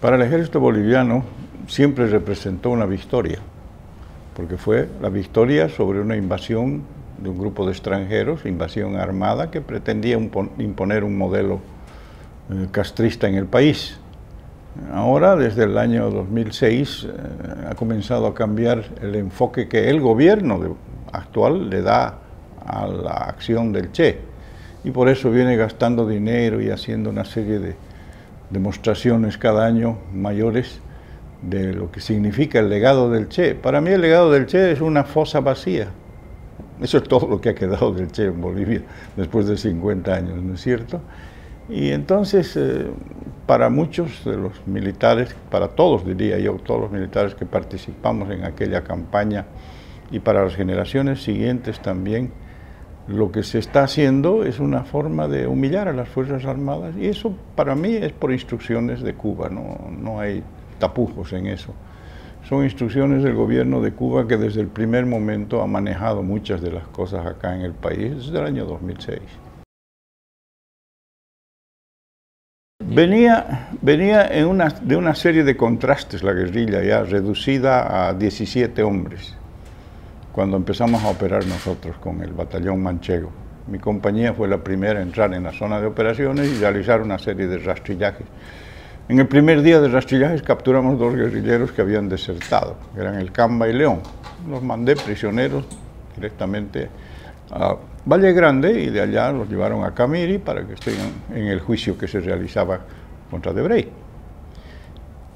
Para el ejército boliviano siempre representó una victoria, porque fue la victoria sobre una invasión de un grupo de extranjeros, invasión armada que pretendía imponer un modelo castrista en el país. Ahora, desde el año 2006, ha comenzado a cambiar el enfoque que el gobierno actual le da a la acción del Che, y por eso viene gastando dinero y haciendo una serie de demostraciones cada año mayores de lo que significa el legado del Che. Para mí el legado del Che es una fosa vacía. Eso es todo lo que ha quedado del Che en Bolivia después de 50 años, ¿no es cierto? Y entonces, para muchos de los militares, para todos diría yo, todos los militares que participamos en aquella campaña y para las generaciones siguientes también, lo que se está haciendo es una forma de humillar a las Fuerzas Armadas, y eso para mí es por instrucciones de Cuba, no hay tapujos en eso. Son instrucciones del gobierno de Cuba que desde el primer momento ha manejado muchas de las cosas acá en el país desde el año 2006. Venía de una serie de contrastes la guerrilla ya reducida a 17 hombres cuando empezamos a operar nosotros con el batallón manchego. Mi compañía fue la primera a entrar en la zona de operaciones y realizar una serie de rastrillajes. En el primer día de rastrillajes capturamos 2 guerrilleros que habían desertado, que eran el Camba y León. Los mandé prisioneros directamente a Valle Grande y de allá los llevaron a Camiri para que estén en el juicio que se realizaba contra Debray.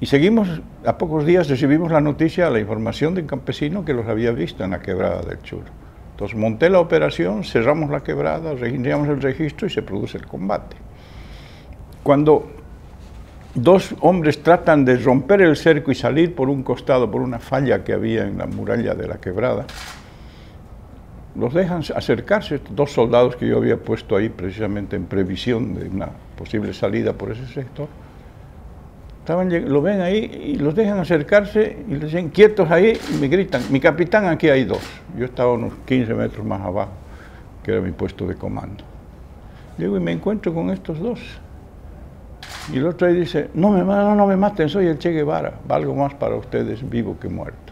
Y seguimos, a pocos días recibimos la noticia, la información de un campesino que los había visto en la quebrada del Churo. Entonces monté la operación, cerramos la quebrada, iniciamos el registro y se produce el combate. Cuando 2 hombres tratan de romper el cerco y salir por un costado, por una falla que había en la muralla de la quebrada, los dejan acercarse, 2 soldados que yo había puesto ahí precisamente en previsión de una posible salida por ese sector. Lo ven ahí y los dejan acercarse y les dicen quietos ahí y me gritan, mi capitán, aquí hay 2. Yo estaba unos 15 metros más abajo, que era mi puesto de comando. Llego y me encuentro con estos 2. Y el otro ahí dice, no me maten, soy el Che Guevara, valgo más para ustedes vivo que muerto.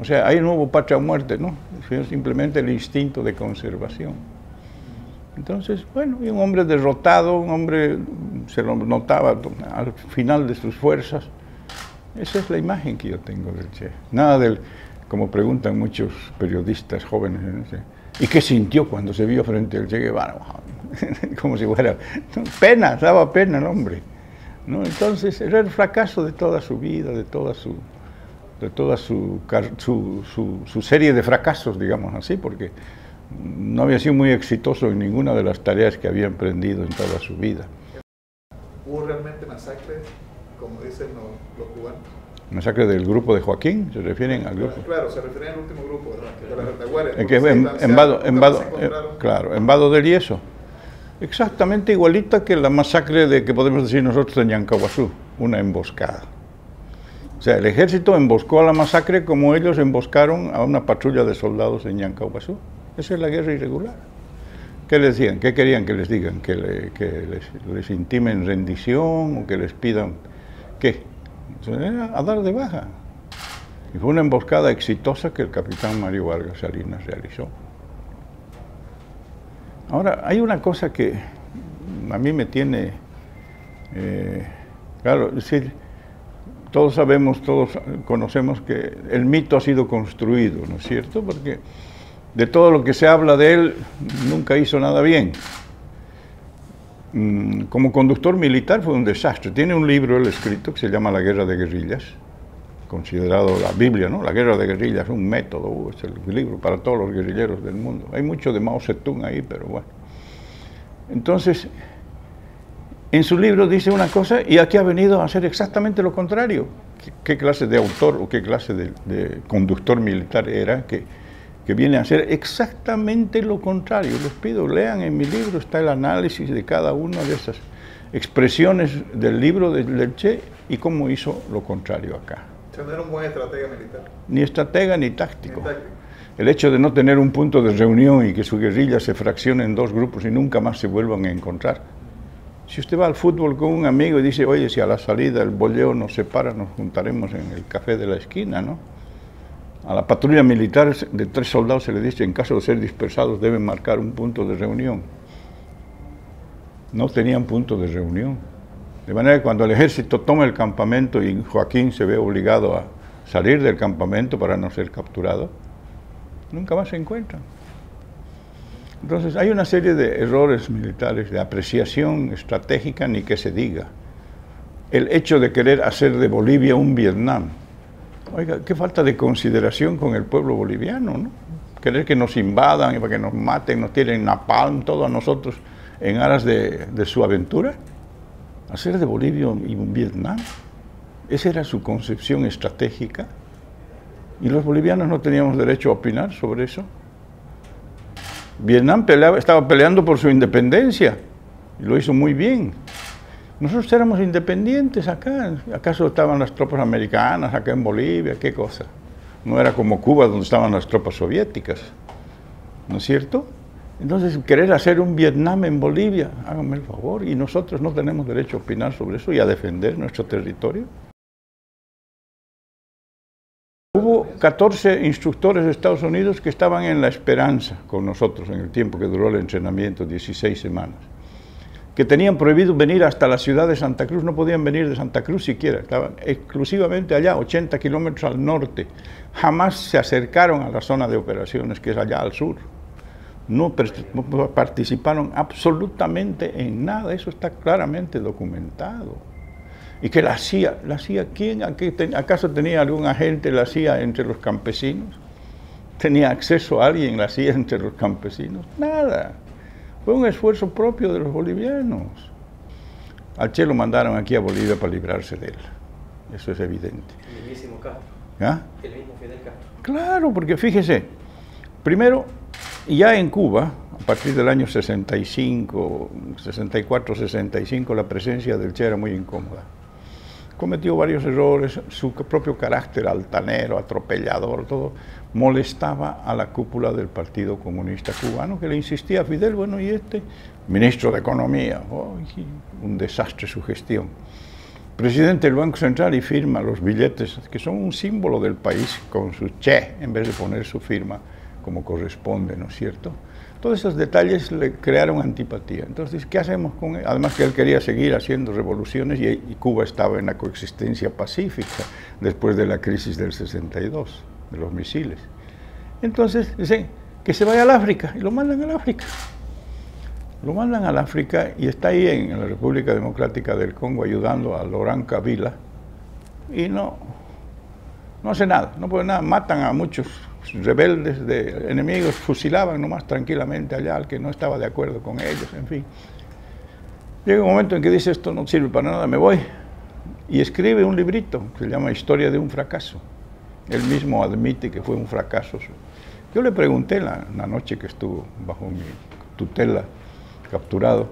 O sea, ahí no hubo patria o muerte, ¿no? Sino simplemente el instinto de conservación. Entonces, bueno, y un hombre derrotado, un hombre, se lo notaba al final de sus fuerzas. Esa es la imagen que yo tengo del Che. Nada del, como preguntan muchos periodistas jóvenes, ¿no? ¿Y qué sintió cuando se vio frente al Che Guevara? Como si fuera pena, daba pena el hombre, ¿no? Entonces, era el fracaso de toda su vida, de toda su serie de fracasos, digamos así, porque no había sido muy exitoso en ninguna de las tareas que había emprendido en toda su vida. ¿Hubo realmente masacre, como dicen los cubanos? ¿Masacre del grupo de Joaquín? ¿Se refieren al grupo? Claro, se refieren al último grupo, ¿verdad? De la claro, en Vado del Yeso. Exactamente igualita que la masacre que podemos decir nosotros de Ñancahuazú, una emboscada. O sea, el ejército emboscó a la masacre como ellos emboscaron a una patrulla de soldados en Ñancahuazú. Esa es la guerra irregular. ¿Qué les decían? ¿Qué querían que les digan? ¿Que les intimen rendición o que les pidan qué? Era a dar de baja. Y fue una emboscada exitosa que el capitán Mario Vargas Salinas realizó. Ahora, hay una cosa que a mí me tiene, claro, es decir, todos sabemos, todos conocemos que el mito ha sido construido, ¿no es cierto? Porque de todo lo que se habla de él, nunca hizo nada bien. Como conductor militar fue un desastre. Tiene un libro él escrito que se llama La Guerra de Guerrillas, considerado la Biblia, ¿no? La Guerra de Guerrillas, un método, es el libro para todos los guerrilleros del mundo. Hay mucho de Mao Zedong ahí, pero bueno. Entonces, en su libro dice una cosa y aquí ha venido a hacer exactamente lo contrario. ¿Qué clase de autor o qué clase de conductor militar era que viene a hacer exactamente lo contrario? Les pido, lean en mi libro, está el análisis de cada una de esas expresiones del libro del Che y cómo hizo lo contrario acá. No era un buen estratega militar. Ni estratega ni táctico. El hecho de no tener un punto de reunión y que su guerrilla se fraccione en 2 grupos y nunca más se vuelvan a encontrar, Si usted va al fútbol con un amigo y dice, oye, si a la salida el boleo nos separa, nos juntaremos en el café de la esquina, ¿no? A la patrulla militar de 3 soldados se le dice, en caso de ser dispersados, deben marcar un punto de reunión. No tenían punto de reunión. De manera que cuando el ejército toma el campamento y Joaquín se ve obligado a salir del campamento para no ser capturado, nunca más se encuentran. Entonces hay una serie de errores militares, de apreciación estratégica, ni que se diga. El hecho de querer hacer de Bolivia un Vietnam. Oiga, qué falta de consideración con el pueblo boliviano, ¿no? Querer que nos invadan y para que nos maten, nos tiren napalm, todo a nosotros en aras de su aventura. Hacer de Bolivia un Vietnam. Esa era su concepción estratégica. Y los bolivianos no teníamos derecho a opinar sobre eso. Vietnam estaba peleando por su independencia y lo hizo muy bien. Nosotros éramos independientes acá. ¿Acaso estaban las tropas americanas acá en Bolivia? ¿Qué cosa? No era como Cuba donde estaban las tropas soviéticas, ¿no es cierto? Entonces, querer hacer un Vietnam en Bolivia, háganme el favor, y nosotros no tenemos derecho a opinar sobre eso y a defender nuestro territorio. Hubo 14 instructores de Estados Unidos que estaban en La Esperanza con nosotros en el tiempo que duró el entrenamiento, 16 semanas, que tenían prohibido venir hasta la ciudad de Santa Cruz, no podían venir de Santa Cruz siquiera, estaban exclusivamente allá, 80 kilómetros al norte, jamás se acercaron a la zona de operaciones que es allá al sur, no participaron absolutamente en nada, eso está claramente documentado. Y que la CIA, ¿quién? ¿Acaso tenía algún agente la CIA entre los campesinos? ¿Tenía acceso a alguien la CIA entre los campesinos? Nada. Fue un esfuerzo propio de los bolivianos. Al Che lo mandaron aquí a Bolivia para librarse de él. Eso es evidente. El mismísimo Castro. ¿Ah? El mismo Fidel Castro. Claro, porque fíjese, primero, ya en Cuba, a partir del año 65, 64, 65, la presencia del Che era muy incómoda. Cometió varios errores, su propio carácter altanero, atropellador, todo, molestaba a la cúpula del Partido Comunista Cubano, que le insistía a Fidel, bueno, y este, ministro de Economía, un desastre su gestión. Presidente del Banco Central y firma los billetes, que son un símbolo del país, con su Che, en vez de poner su firma como corresponde, ¿no es cierto? Todos esos detalles le crearon antipatía. Entonces, ¿qué hacemos con él? Además que él quería seguir haciendo revoluciones y Cuba estaba en la coexistencia pacífica después de la crisis del 62, de los misiles. Entonces, dicen que se vaya al África y lo mandan al África. Lo mandan al África y está ahí en la República Democrática del Congo ayudando a Laurent Kabila y no hace nada, no puede nada, matan a muchos rebeldes, de enemigos, fusilaban nomás tranquilamente allá al que no estaba de acuerdo con ellos, en fin. Llega un momento en que dice, esto no sirve para nada, me voy, y escribe un librito que se llama Historia de un fracaso. Él mismo admite que fue un fracaso. Yo le pregunté la noche que estuvo bajo mi tutela, capturado,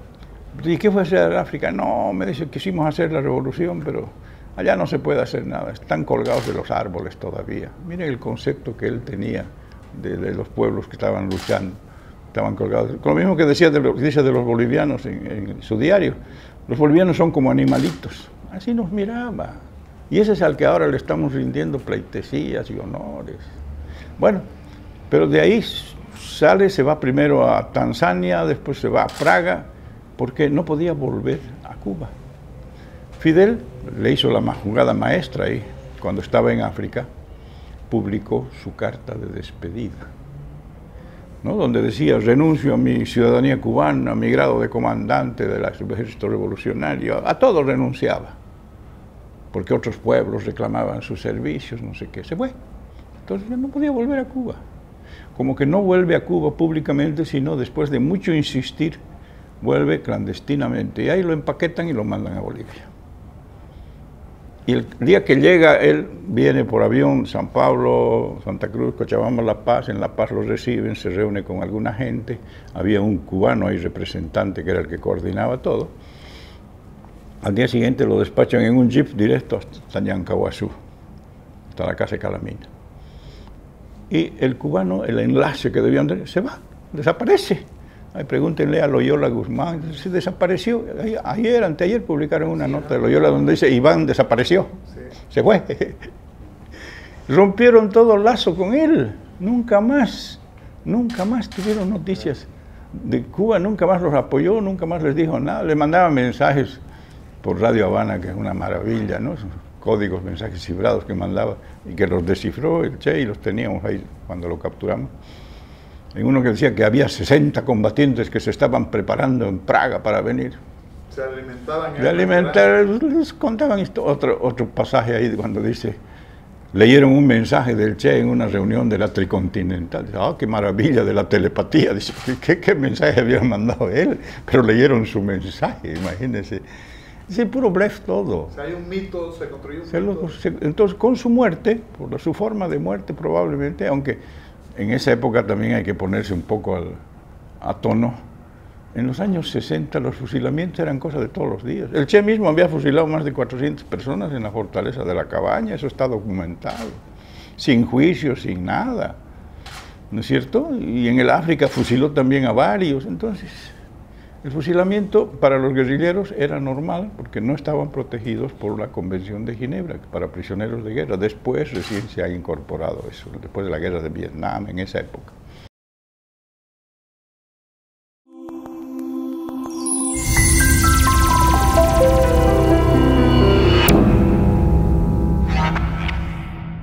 ¿y qué fue hacer en África? No, me dice, quisimos hacer la revolución, pero allá no se puede hacer nada, están colgados de los árboles todavía. Miren el concepto que él tenía de los pueblos que estaban luchando, estaban colgados. Con lo mismo que dice de los bolivianos en su diario, los bolivianos son como animalitos, así nos miraba. Y ese es al que ahora le estamos rindiendo pleitesías y honores. Bueno, pero de ahí sale, se va primero a Tanzania, después se va a Praga, porque no podía volver a Cuba. Fidel le hizo la jugada maestra ahí, cuando estaba en África, publicó su carta de despedida, ¿no? Donde decía, renuncio a mi ciudadanía cubana, a mi grado de comandante del ejército revolucionario, a todo renunciaba, porque otros pueblos reclamaban sus servicios, no sé qué, se fue. Entonces no podía volver a Cuba. Como que no vuelve a Cuba públicamente, sino después de mucho insistir, vuelve clandestinamente, y ahí lo empaquetan y lo mandan a Bolivia. Y el día que llega, él viene por avión, San Pablo, Santa Cruz, Cochabamba, La Paz. En La Paz lo reciben, se reúne con alguna gente. Había un cubano ahí, representante, que era el que coordinaba todo. Al día siguiente lo despachan en un jeep directo hasta Ñancahuazú, hasta la casa de Calamina. Y el cubano, el enlace que debían tener, se va, desaparece. Ay, pregúntenle a Loyola Guzmán, se desapareció. Ayer, anteayer publicaron una nota de Loyola donde dice, Iván desapareció, se fue. Rompieron todo lazo con él, nunca más tuvieron noticias de Cuba, nunca más los apoyó, nunca más les dijo nada. Le mandaban mensajes por Radio Habana, que es una maravilla, ¿no? Esos códigos, mensajes cifrados que mandaba y que los descifró el Che y los teníamos ahí cuando lo capturamos. Hay uno que decía que había 60 combatientes que se estaban preparando en Praga para venir. Se alimentaban. Les contaban esto, otro pasaje ahí cuando dice, leyeron un mensaje del Che en una reunión de la Tricontinental. Dice, qué maravilla de la telepatía. Dice, ¿qué mensaje había mandado él? Pero leyeron su mensaje, imagínense. Es puro blef todo. O sea, hay un mito, se construyó un mito. Entonces, con su muerte, por su forma de muerte probablemente, aunque en esa época también hay que ponerse un poco a tono, en los años 60 los fusilamientos eran cosas de todos los días. El Che mismo había fusilado más de 400 personas en la fortaleza de la Cabaña, eso está documentado, sin juicio, sin nada, ¿no es cierto? Y en el África fusiló también a varios, entonces... El fusilamiento para los guerrilleros era normal porque no estaban protegidos por la Convención de Ginebra para prisioneros de guerra. Después recién se ha incorporado eso, después de la guerra de Vietnam, en esa época.